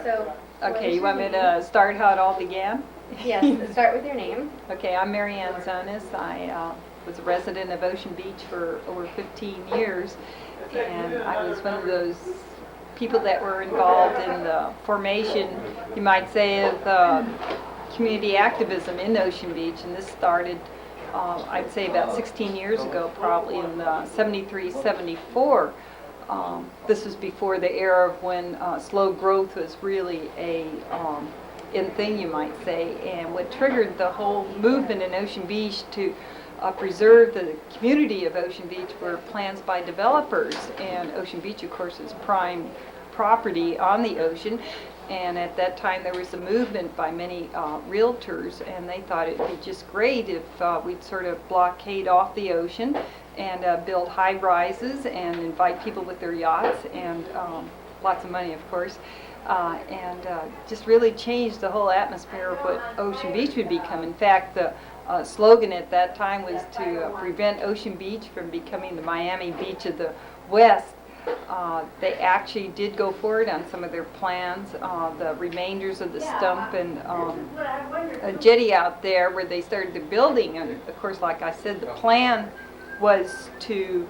So. Okay, you want me to start how it all began? Yes, start with your name. Okay, I'm Maryanne Zounes. I was a resident of Ocean Beach for over 15 years, and I was one of those people that were involved in the formation, you might say, of community activism in Ocean Beach, and this started, I'd say, about 16 years ago, probably in 73, 74. This was before the era of when slow growth was really a in thing, you might say, and what triggered the whole movement in Ocean Beach to preserve the community of Ocean Beach were plans by developers, and Ocean Beach, of course, is prime property on the ocean, and at that time there was a movement by many realtors, and they thought it would be just great if we'd sort of blockade off the ocean and build high rises and invite people with their yachts and lots of money, of course, and just really change the whole atmosphere of what Ocean Beach would become. In fact, the slogan at that time was to prevent Ocean Beach from becoming the Miami Beach of the West. They actually did go forward on some of their plans, the remainders of the stump and a jetty out there where they started the building, and of course, like I said, the plan was to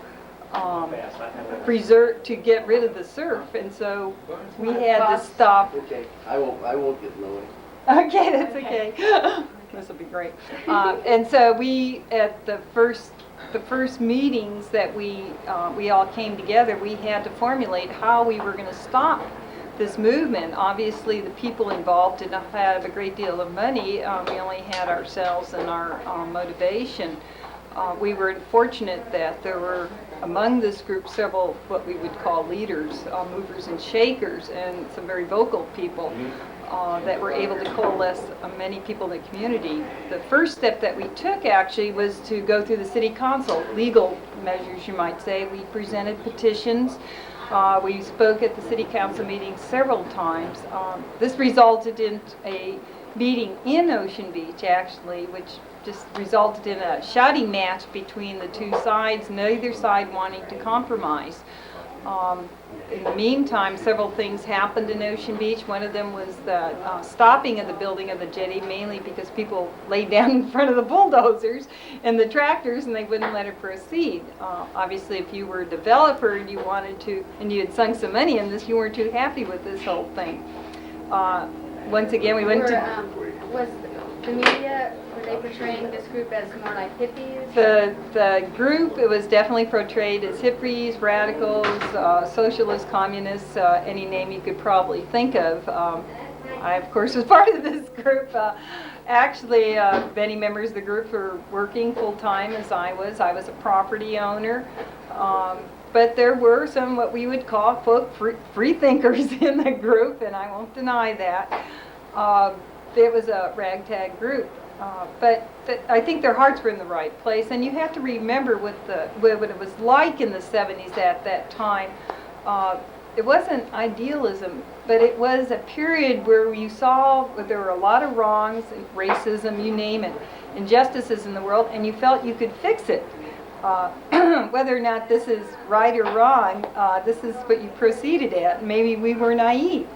preserve, to get rid of the surf, and so we had to stop. Okay, I won't get low. Okay, that's okay. This will be great. And so we, at the first meetings that we all came together, we had to formulate how we were going to stop this movement. Obviously, the people involved did not have a great deal of money. We only had ourselves and our motivation. We were fortunate that there were among this group several what we would call leaders, movers and shakers, and some very vocal people that were able to coalesce many people in the community. The first step that we took actually was to go through the city council, legal measures you might say. We presented petitions. We spoke at the city council meeting several times. This resulted in a meeting in Ocean Beach actually, which just resulted in a shouting match between the two sides, neither side wanting to compromise. In the meantime, several things happened in Ocean Beach. One of them was the stopping of the building of the jetty, mainly because people laid down in front of the bulldozers and the tractors and they wouldn't let it proceed. Obviously, if you were a developer and you wanted to, and you had sunk some money in this, you weren't too happy with this whole thing. Once again, we went to... Was the media, were they portraying this group as more like hippies? The group, it was definitely portrayed as hippies, radicals, socialists, communists, any name you could probably think of. I, of course, was part of this group. Actually, many members of the group were working full-time as I was. I was a property owner. But there were some what we would call, quote, free thinkers in the group, and I won't deny that. It was a ragtag group, but I think their hearts were in the right place. And you have to remember what it was like in the 70s at that time. It wasn't idealism, but it was a period where you saw there were a lot of wrongs, racism, you name it, injustices in the world, and you felt you could fix it. Whether or not this is right or wrong, this is what you proceeded at. Maybe we were naive,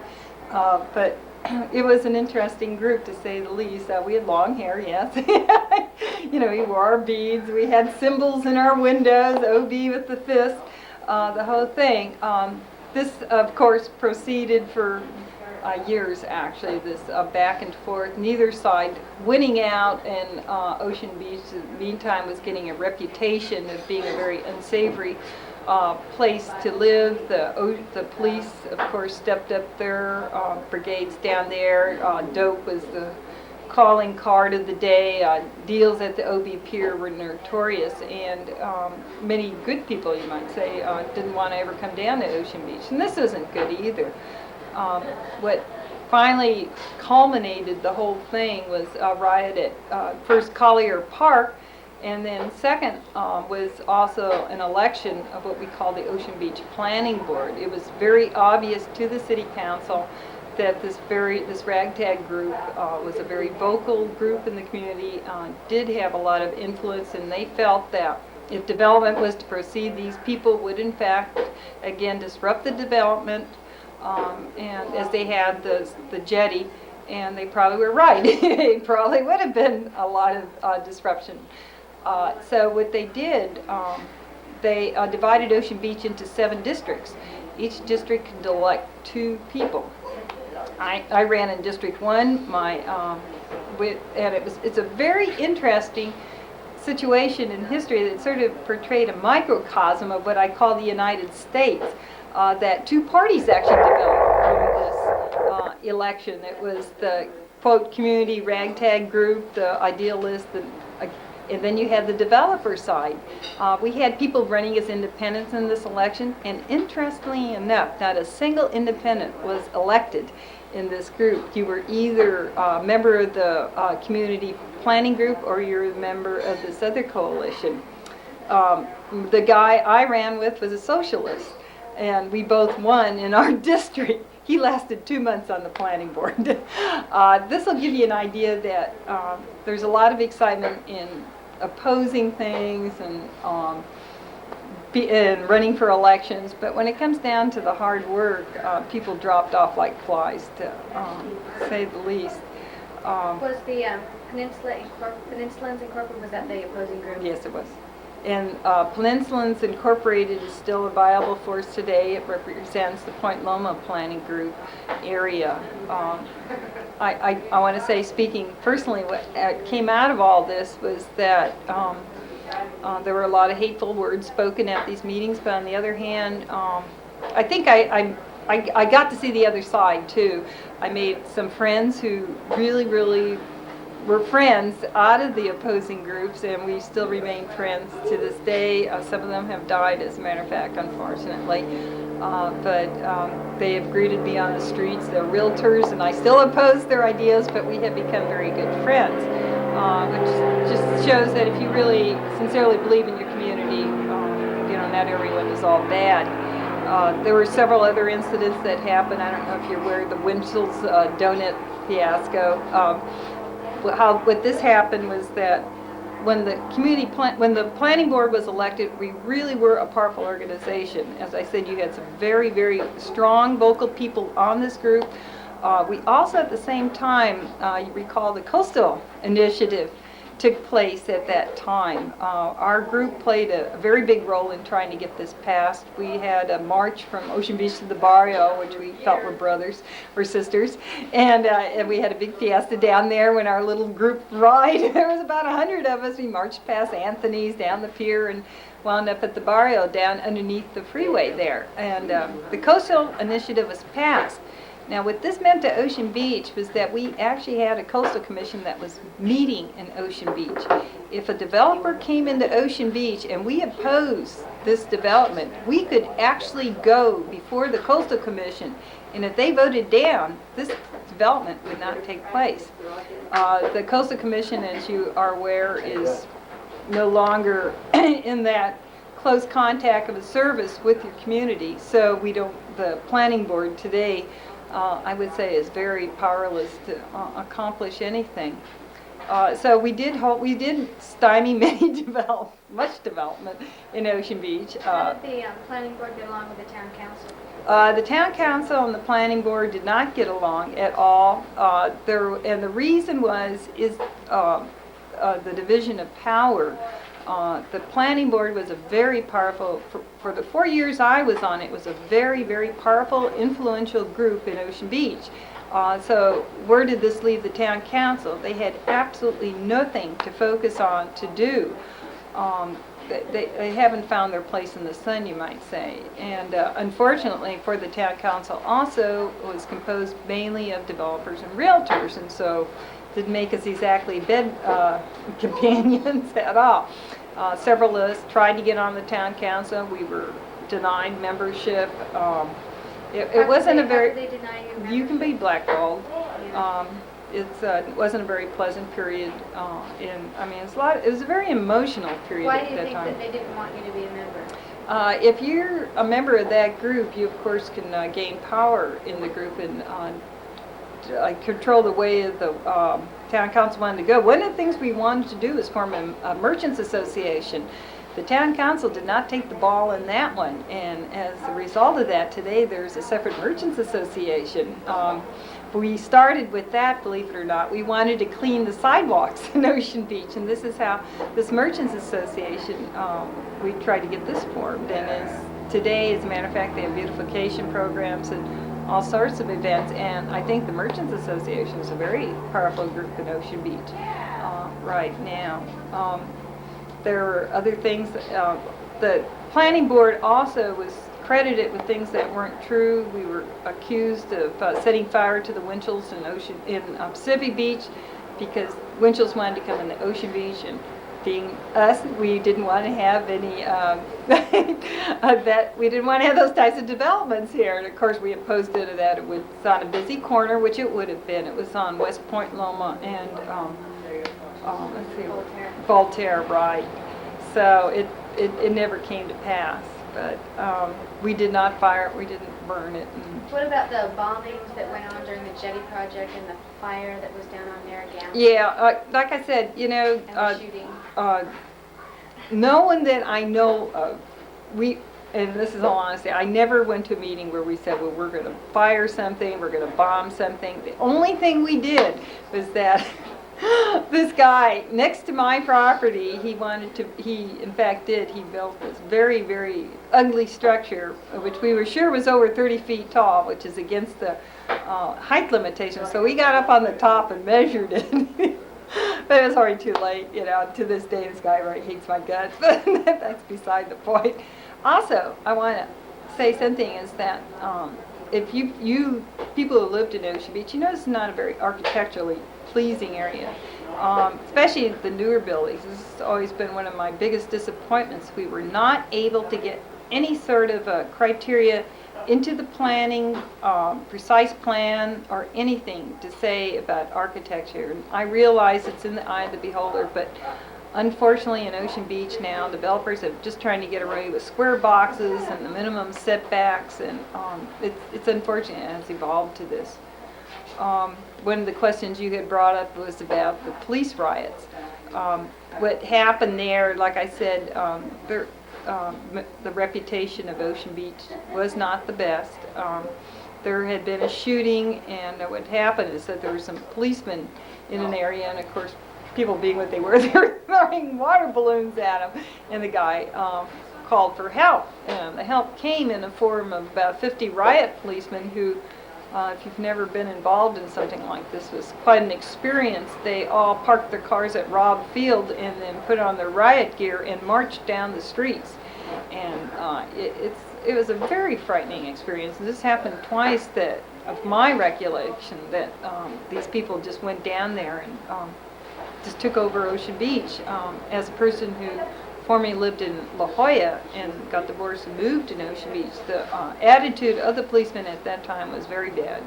but it was an interesting group, to say the least. We had long hair, yes. You know, we wore our beads. We had symbols in our windows, OB with the fist, the whole thing. This, of course, proceeded for years, actually, this back and forth, neither side winning out, and Ocean Beach, in the meantime, was getting a reputation of being a very unsavory place to live. The police, of course, stepped up their brigades down there. Dope was the calling card of the day. Deals at the OB Pier were notorious, and many good people, you might say, didn't want to ever come down to Ocean Beach. And this isn't good either. What finally culminated the whole thing was a riot at first Collier Park, and then second was also an election of what we call the Ocean Beach Planning Board. It was very obvious to the city council that this ragtag group was a very vocal group in the community, did have a lot of influence, and they felt that if development was to proceed, these people would in fact, again, disrupt the development, and as they had the jetty, and they probably were right. It probably would have been a lot of disruption. So what they did, they divided Ocean Beach into 7 districts. Each district could elect 2 people. I ran in District 1, and it's a very interesting situation in history that sort of portrayed a microcosm of what I call the United States, that 2 parties actually developed from this election. It was the, quote, community ragtag group, the idealists, and then you had the developer side. We had people running as independents in this election, and interestingly enough, not a single independent was elected in this group. You were either a member of the community planning group or you're a member of this other coalition. The guy I ran with was a socialist, and we both won in our district. He lasted 2 months on the planning board. This will give you an idea that there's a lot of excitement in opposing things and running for elections, but when it comes down to the hard work, people dropped off like flies, to say the least. Was the Peninsulans Incorporated, was that the opposing group? Yes, it was. And Peninsulans Incorporated is still a viable force today. It represents the Point Loma planning group area. I want to say, speaking personally, what came out of all this was that there were a lot of hateful words spoken at these meetings, but on the other hand, I think I got to see the other side too. I made some friends who really were friends out of the opposing groups, and we still remain friends to this day. Some of them have died, as a matter of fact, unfortunately. But they have greeted me on the streets. They're realtors, and I still oppose their ideas, but we have become very good friends, which just shows that if you really sincerely believe in your community, not everyone is all bad. There were several other incidents that happened. I don't know if you're aware of the Winchell's donut fiasco. What this happened was that when the planning board was elected, we really were a powerful organization. As I said, you had some very strong vocal people on this group. We also, at the same time, you recall the Coastal Initiative took place at that time. Our group played a very big role in trying to get this passed. We had a march from Ocean Beach to the barrio, which we felt were brothers or sisters, and we had a big fiesta down there when our little group ride. There was about 100 of us. We marched past Anthony's, down the pier, and wound up at the barrio down underneath the freeway there. And the Coastal Initiative was passed. Now, what this meant to Ocean Beach was that we actually had a coastal commission that was meeting in Ocean Beach. If a developer came into Ocean Beach and we opposed this development, we could actually go before the coastal commission, and if they voted down, this development would not take place. The coastal commission, as you are aware, is no longer in that close contact of a service with your community, so the planning board today, I would say, is very powerless to accomplish anything. So we did stymie much development in Ocean Beach. How did the planning board get along with the town council? The town council and the planning board did not get along at all. And the reason is the division of power. The planning board was a very powerful, for the 4 years I was on it, was a very powerful, influential group in Ocean Beach. So where did this leave the town council? They had absolutely nothing to focus on, to do. They haven't found their place in the sun, you might say. And unfortunately for the town council also, it was composed mainly of developers and realtors, and so didn't make us exactly bed companions at all. Several of us tried to get on the town council. We were denied membership. It wasn't a very... How did they deny you membership? You can be blackballed. It wasn't a very pleasant period. It was a very emotional period Why at do you that think time. that they didn't want you to be a member? If you're a member of that group, you of course can gain power in the group and control the way the town council wanted to go. One of the things we wanted to do is form a merchants association. the town council did not take the ball in that one, and as a result of that, today there's a separate merchants association. We started with that, believe it or not. We wanted to clean the sidewalks in Ocean Beach, and this is how this merchants association, we tried to get this formed. And today, as a matter of fact, they have beautification programs and all sorts of events, and I think the merchants association is a very powerful group in Ocean Beach right now. There are other things. The planning board also was credited with things that weren't true. We were accused of setting fire to the Winchell's in Pacific Beach because Winchell's wanted to come into Ocean Beach, and being us, we didn't want to have any we didn't want to have those types of developments here. And of course, we opposed it. That it was on a busy corner, which it would have been. It was on West Point Loma and let's see, Voltaire, right? So it never came to pass. But we did not fire it, we didn't burn it. What about the bombings that went on during the jetty project and the fire that was down on Narragansett? Yeah, like I said, you know, And the shooting? No one that I know of, and this is all honesty, I never went to a meeting where we said, well, we're going to fire something, we're going to bomb something. The only thing we did was that this guy next to my property, he in fact he built this very, very ugly structure, which we were sure was over 30 feet tall, which is against the height limitation. So we got up on the top and measured it. But it was already too late, you know. To this day, this guy really hates my guts, but that's beside the point. Also, I want to say something is that if you people who lived in Ocean Beach, you know it's not a very architecturally pleasing area, especially the newer buildings. This has always been one of my biggest disappointments. We were not able to get any sort of criteria into the planning, precise plan, or anything to say about architecture. And I realize it's in the eye of the beholder, but unfortunately in Ocean Beach now, developers are just trying to get away with square boxes and the minimum setbacks, and it's unfortunate it has evolved to this. One of the questions you had brought up was about the police riots. What happened there, like I said, the reputation of Ocean Beach was not the best. There had been a shooting, and what happened is that there were some policemen in an area, and of course, people being what they were throwing water balloons at him, and the guy called for help. The help came in the form of about 50 riot policemen who, if you've never been involved in something like this, was quite an experience. They all parked their cars at Robb Field and then put on their riot gear and marched down the streets. And it was a very frightening experience. This happened twice that, of my recollection, that these people just went down there and just took over Ocean Beach. As a person who formerly lived in La Jolla and got divorced and moved to Ocean Beach, the attitude of the policemen at that time was very bad.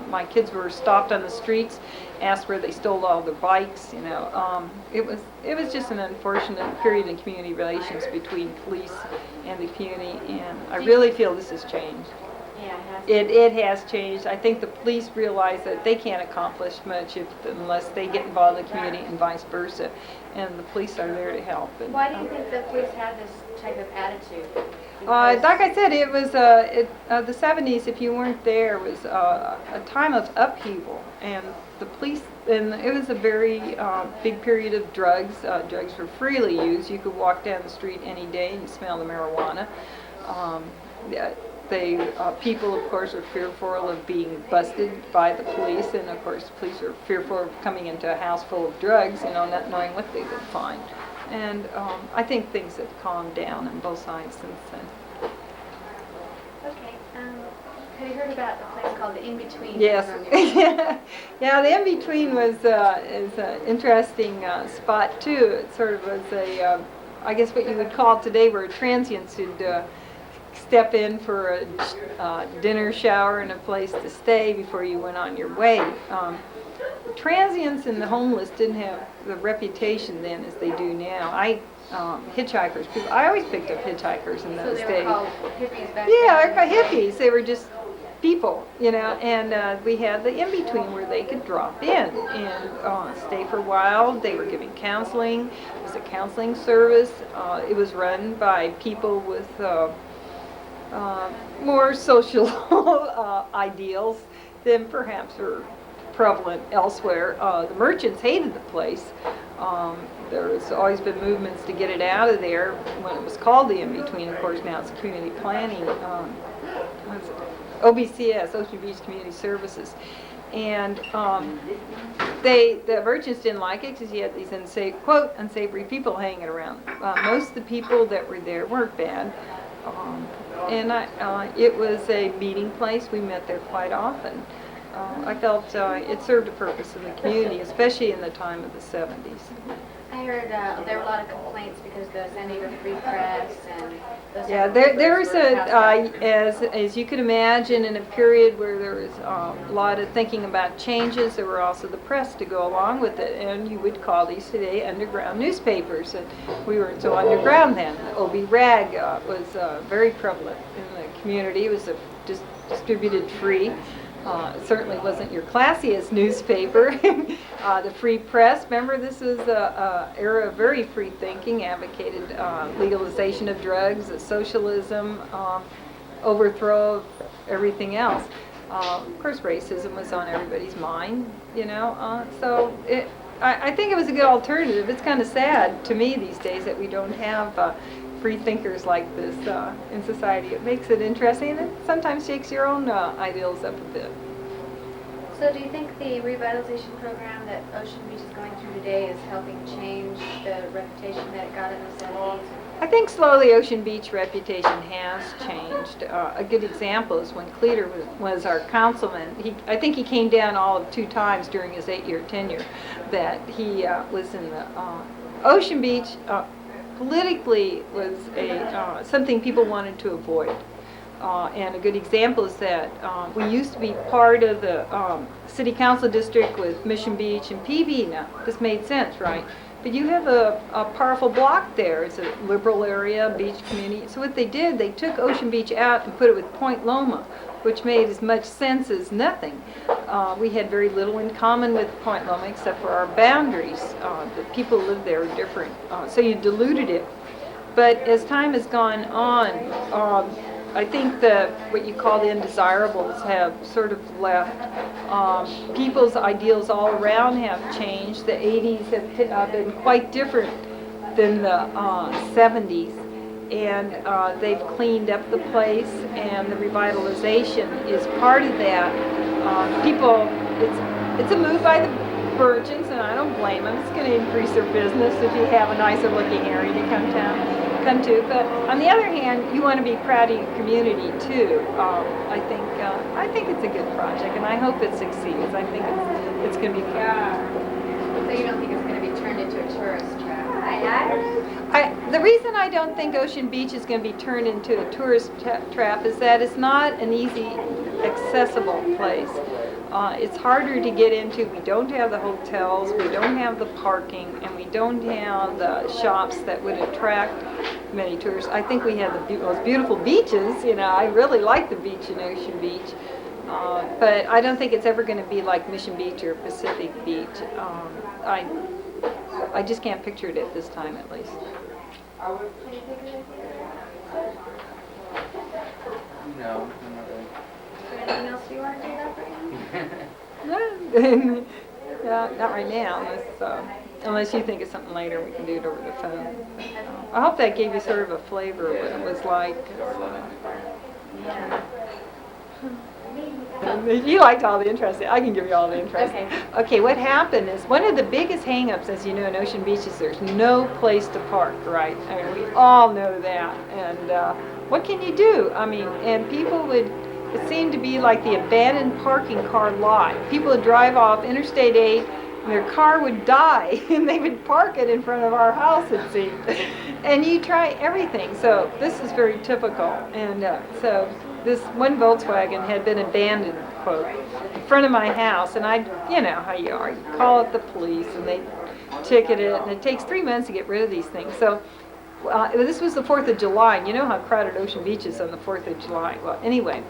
My kids were stopped on the streets, asked where they stole all their bikes. You know, it was just an unfortunate period in community relations between police and the community, and I really feel this has changed. Yeah, It has changed. I think the police realize that they can't accomplish much unless they get involved in the community and vice versa. And the police are there to help. And, why do you think the police have this type of attitude? like I said, it was the 70s. If you weren't there, was a time of upheaval, and the police. And it was a very big period of drugs. Drugs were freely used. You could walk down the street any day and smell the marijuana. People, of course, are fearful of being busted by the police, and of course, the police are fearful of coming into a house full of drugs, you know, not knowing what they would find. And I think things have calmed down on both sides since then. Okay. Have you heard about the place called the In-Between? Yes. Yeah, the In-Between is an interesting spot too. It sort of was I guess what you would call today where transients would step in for a dinner, shower, and a place to stay before you went on your way. Transients and the homeless didn't have the reputation then as they do now. Hitchhikers, I always picked up hitchhikers in those So they were days. called hippies back Yeah, then? they're hippies. They were just people, and we had the in-between where they could drop in and stay for a while. They were giving counseling. It was a counseling service. It was run by people with more social ideals than perhaps are prevalent elsewhere. The merchants hated the place. There's always been movements to get it out of there when it was called the in-between. Of course, now it's community planning. What is it? OBCS, Ocean Beach Community Services. And the merchants didn't like it because you had these quote, unsavory people hanging around. Most of the people that were there weren't bad. It was a meeting place. We met there quite often. I felt it served a purpose in the community, especially in the time of the 70s. I heard there were a lot of complaints because the San Diego Free Press and those Yeah, there was as you could imagine, in a period where there was a lot of thinking about changes, there were also the press to go along with it, and you would call these today underground newspapers, and we weren't so underground then. OB Rag was very prevalent in the community. It was distributed free. It certainly wasn't your classiest newspaper. The Free Press, remember, this was an era of very free thinking, advocated legalization of drugs, socialism, overthrow of everything else. Of course, racism was on everybody's mind, so I think it was a good alternative. It's kind of sad to me these days that we don't have free thinkers like this in society. It makes it interesting, and it sometimes shakes your own ideals up a bit. So do you think the revitalization program that Ocean Beach is going through today is helping change the reputation that it got in the 70s? I think slowly Ocean Beach reputation has changed. A good example is when Cleater was our councilman. I think he came down all of 2 times during his 8-year tenure that he was in the Ocean Beach. Politically was something people wanted to avoid. And a good example is that we used to be part of the city council district with Mission Beach and PB. Now, this made sense, right? But you have a powerful block there. It's a liberal area, beach community. So what they did, they took Ocean Beach out and put it with Point Loma, which made as much sense as nothing. We had very little in common with Point Loma except for our boundaries. The people who lived there were different. So you diluted it. But as time has gone on, I think what you call the undesirables have sort of left. People's ideals all around have changed. The 80s have been quite different than the 70s. And they've cleaned up the place, and the revitalization is part of that. It's a move by the merchants, and I don't blame them. It's going to increase their business if you have a nicer looking area to come to. But on the other hand, you want to be proud of your community too. I think it's a good project, and I hope it succeeds. I think it's going to be fun. So you don't think it's going to be turned into a tourist trap? The reason I don't think Ocean Beach is going to be turned into a tourist trap is that it's not an easy, accessible place. It's harder to get into. We don't have the hotels, we don't have the parking, and we don't have the shops that would attract many tourists. I think we have the most beautiful beaches. I really like the beach in Ocean Beach. But I don't think it's ever going to be like Mission Beach or Pacific Beach. I just can't picture it at this time, at least. No, not really. Is there anything else you want to do that for No, not right now, unless you think of something later. We can do it over the phone. I hope that gave you sort of a flavor of what it was like. Yeah. You liked all the interesting. I can give you all the interesting. Okay, what happened is one of the biggest hang-ups, as you know, in Ocean Beach is there's no place to park, right? I mean, we all know that. And what can you do? I mean, and it seemed to be like the abandoned parking car lot. People would drive off Interstate 8, and their car would die, and they would park it in front of our house, it seemed. And you try everything. So this is very typical. And so this one Volkswagen had been abandoned, quote, in front of my house, and you know how you are, you call up the police, and they ticket it, and it takes 3 months to get rid of these things. So This was the 4th of July, and you know how crowded Ocean Beach is on the 4th of July. Well, anyway,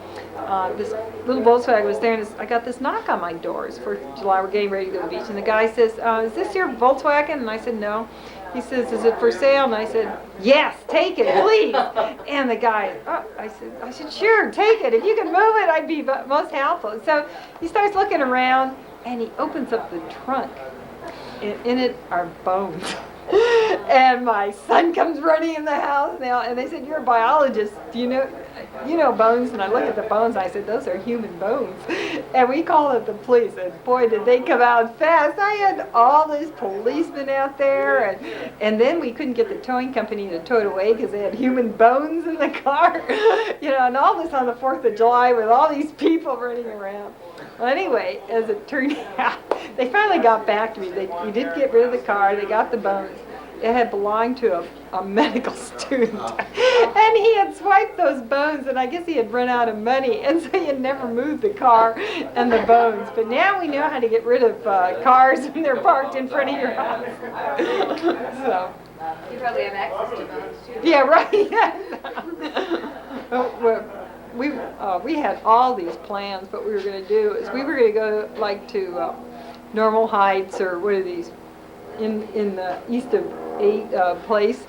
this little Volkswagen was there, and I got this knock on my door. It's 4th of July, we're getting ready to go to the beach, and the guy says, is this your Volkswagen? And I said, no. He says, is it for sale? And I said, yes, take it, please. And the guy, I said, sure, take it. If you can move it, I'd be most helpful. So he starts looking around, and he opens up the trunk. In it are bones. And my son comes running in the house now, and they said, you're a biologist. Do you know bones? And I look at the bones, and I said, those are human bones. And we called up the police, and boy, did they come out fast. I had all these policemen out there, and then we couldn't get the towing company to tow it away because they had human bones in the car. And all this on the 4th of July with all these people running around. Well, anyway, as it turned out, they finally got back to me. We did get rid of the car. They got the bones. It had belonged to a medical student. And he had swiped those bones, and I guess he had run out of money, and so he had never moved the car and the bones. But now we know how to get rid of cars when they're parked in front of your house. So. You probably have access to bones, too. Yeah, right. We had all these plans. What we were going to do is we were going to go like to Normal Heights, or what are these, in the east of 8 place,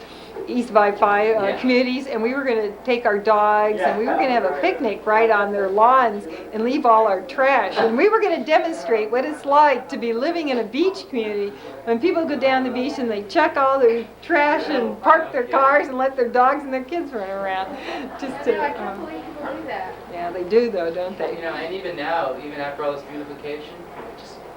East by 5 communities, and we were going to take our dogs, and we were going to have a picnic right on their lawns and leave all our trash. And we were going to demonstrate what it's like to be living in a beach community when people go down the beach and they chuck all their trash and park their cars and let their dogs and their kids run around. Just I know, I can't believe people do that. Yeah, they do though, don't they? And even now, even after all this beautification,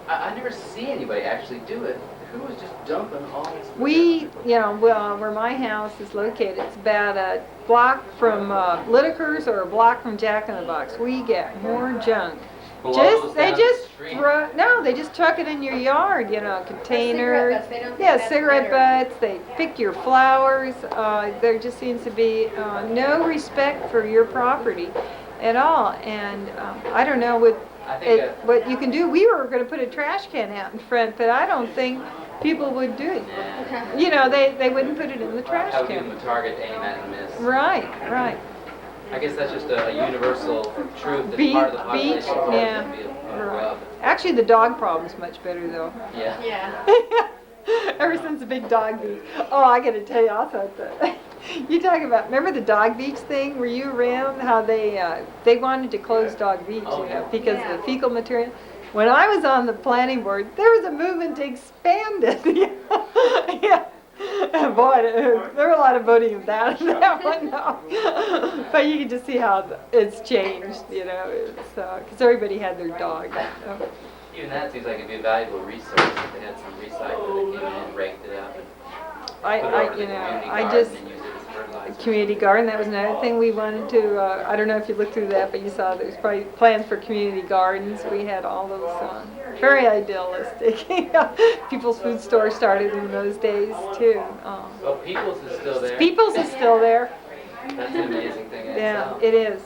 I never see anybody actually do it. Who was just dumping all this? Where my house is located, it's about a block from Littker's or a block from Jack in the Box. We get more junk. They just chuck it in your yard, containers. Cigarette butts. They pick your flowers. There just seems to be no respect for your property at all. And I don't know what you can do. We were going to put a trash can out in front, but I don't think people would do it. They wouldn't put it in the trash How can. give them a target to aim at and miss. Right. I guess that's just a universal truth that part of the population is going to be a rub. Actually, the dog problem's much better, though. Yeah. Yeah. Ever since the big dog beach. Oh, I got to tell you also, you talk about, remember the dog beach thing? Were you around how they wanted to close dog beach, because of the fecal material? When I was on the planning board, there was a movement to expand it. Yeah. And boy, there were a lot of voting of that one. No. But you can just see how it's changed, because everybody had their dog. So. Even that seems like it'd be a valuable resource if they had some recycler that came in and raked it up and community garden, that was another thing we wanted to, I don't know if you looked through that, but you saw there's probably plans for community gardens. We had all those very idealistic. People's Food Store started in those days too. Well, People's is still there. People's is still there. That's an amazing thing. Yeah, it is.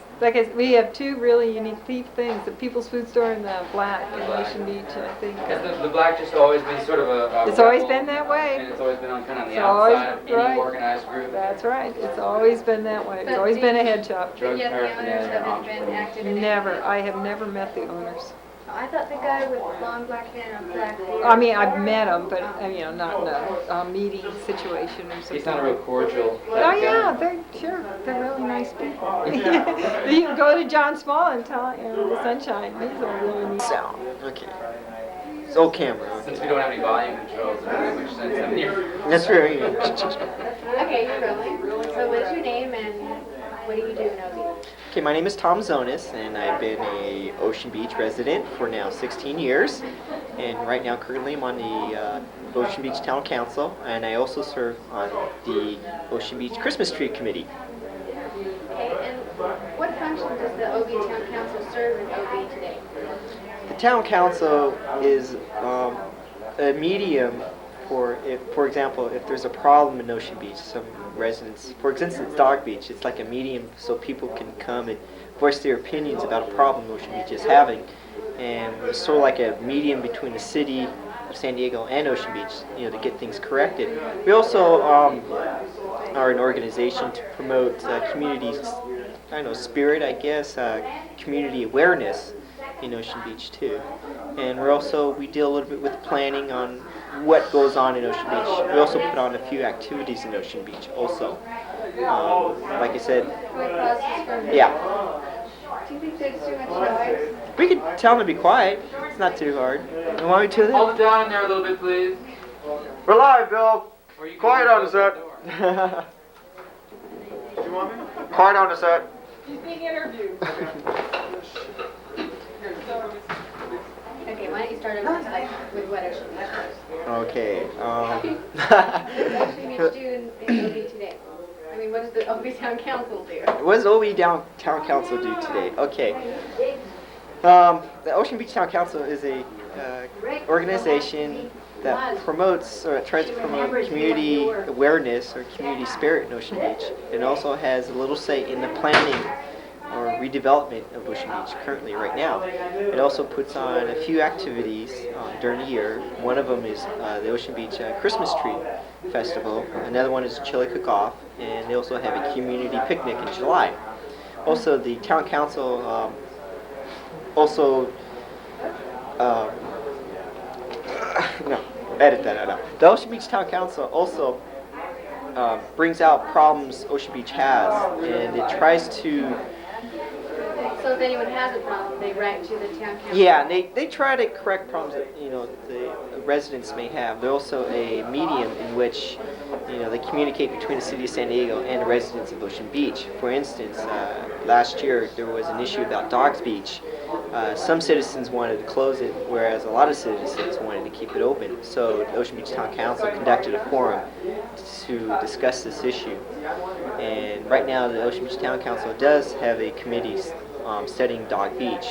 We have two really unique things, the People's Food Store and the Black in Ocean Beach, I think. Has the Black just always been sort of a It's always been that way. And it's always been on kind of the outside of any organized group? That's right. It's always been that way. It's always been a head shop. Drug Yet the owners paraphernalia, haven't been active in Never. I have never met the owners. I thought the guy with long black hair and black beard. I mean, I've met them, but not in a meeting situation or something. He's not a real cordial. Oh yeah, they're really nice people. You can go to John Small and tell the Sunshine. He's a really neat. Sound. Okay. It's old camera. Since we don't have any volume controls, it doesn't make much sense having your... That's very. Okay, you're rolling. So what is your name and what do you do in OB? Okay, my name is Tom Zounes, and I've been a Ocean Beach resident for now 16 years. And right now, currently, I'm on the Ocean Beach Town Council, and I also serve on the Ocean Beach Christmas Tree Committee. Okay, and what function does the OB Town Council serve in OB today? The Town Council is a medium for example, if there's a problem in Ocean Beach, some residents, for instance, Dog Beach, it's like a medium so people can come and voice their opinions about a problem Ocean Beach is having. And it's sort of like a medium between the city of San Diego and Ocean Beach, to get things corrected. We also are an organization to promote community, I don't know, spirit, I guess, community awareness in Ocean Beach too. And we deal a little bit with planning on what goes on in Ocean Beach. We also put on a few activities in Ocean Beach also. Like I said, Can we pause just for a minute? yeah. Do you think there's too much noise? We could tell them to be quiet. It's not too hard. You want me to? Hold it down in there a little bit, please. We're live, Bill. Or you can Quiet on the close the set. door. You want me? Quiet on the set. He's being interviewed. Okay, why don't you start over just like with what Ocean Beach does? Okay. What does Ocean Beach do in OB today? I mean, what does the OB Town Council do? What does OB Town Council do today? Okay. The Ocean Beach Town Council is a organization that promotes or tries to promote community awareness or community spirit in Ocean Beach. It also has a little say in the planning or redevelopment of Ocean Beach currently right now. It also puts on a few activities during the year. One of them is the Ocean Beach Christmas Tree Festival. Another one is Chili Cook-Off, and they also have a community picnic in July. Also, the town council no, edit that out. The Ocean Beach Town Council also brings out problems Ocean Beach has, and it tries to. So if anyone has a problem, they write to the town council? Yeah, and they try to correct problems that the residents may have. They're also a medium in which they communicate between the city of San Diego and the residents of Ocean Beach. For instance, last year there was an issue about Dogs Beach. Some citizens wanted to close it, whereas a lot of citizens wanted to keep it open. So the Ocean Beach Town Council conducted a forum to discuss this issue. And right now the Ocean Beach Town Council does have a committee studying Dog Beach,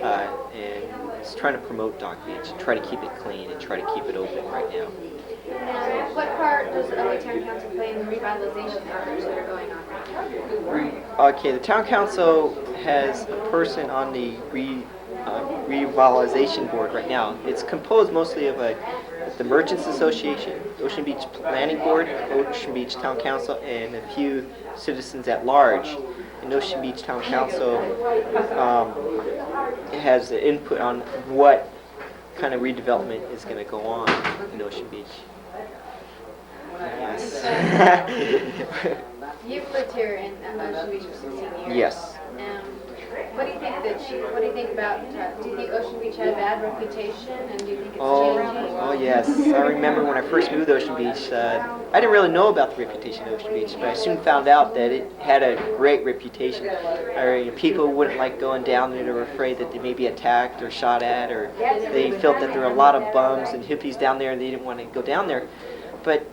and it's trying to promote Dog Beach and try to keep it clean and try to keep it open right now. Now, what part does the OB Town Council play in the revitalization efforts that are going on right now? Okay, the town council has a person on the revitalization board right now. It's composed mostly of the Merchants Association, Ocean Beach Planning Board, Ocean Beach Town Council, and a few citizens at large. And Ocean Beach Town Council has the input on what kind of redevelopment is going to go on in Ocean Beach. Yes. You've lived here in Ocean Beach for 16 years. Yes. What do you think what do you think about, do you think Ocean Beach had a bad reputation, and do you think it's changing? Oh yes. I remember when I first moved to Ocean Beach, I didn't really know about the reputation of Ocean Beach, but I soon found out that it had a great reputation. People wouldn't like going down there. They were afraid that they may be attacked or shot at, or they felt that there were a lot of bums and hippies down there and they didn't want to go down there. But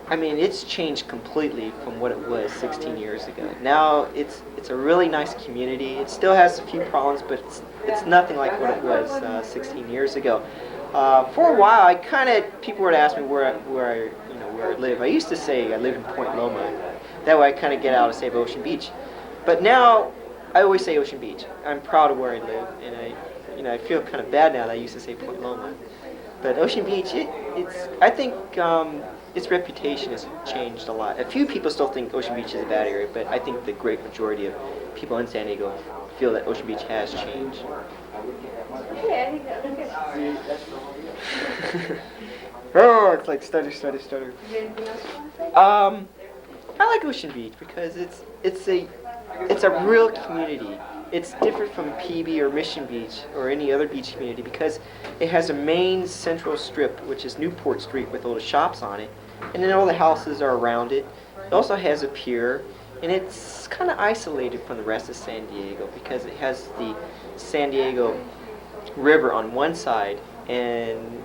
I mean, it's changed completely from what it was 16 years ago. Now it's a really nice community. It still has a few problems, but it's nothing like what it was 16 years ago. For a while, people would ask me where I live. I used to say I live in Point Loma. That way, I kind of get out of say Ocean Beach. But now, I always say Ocean Beach. I'm proud of where I live, and I feel kind of bad now that I used to say Point Loma. But Ocean Beach, I think its reputation has changed a lot. A few people still think Ocean Beach is a bad area, but I think the great majority of people in San Diego feel that Ocean Beach has changed. Okay, I think that's good. Oh, it's like stutter. Is there anything else you want to say? I like Ocean Beach because it's a real community. It's different from PB or Mission Beach or any other beach community because it has a main central strip, which is Newport Street with all the shops on it, and then all the houses are around it. It also has a pier, and it's kind of isolated from the rest of San Diego because it has the San Diego River on one side and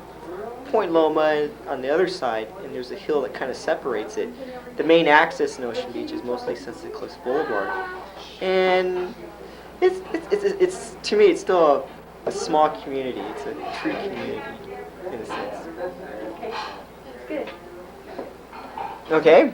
Point Loma on the other side, and there's a hill that kind of separates it. The main access in Ocean Beach is mostly Sunset Cliffs Boulevard, and it's to me it's still a small community. It's a true community in a sense. Okay, that's good. Okay.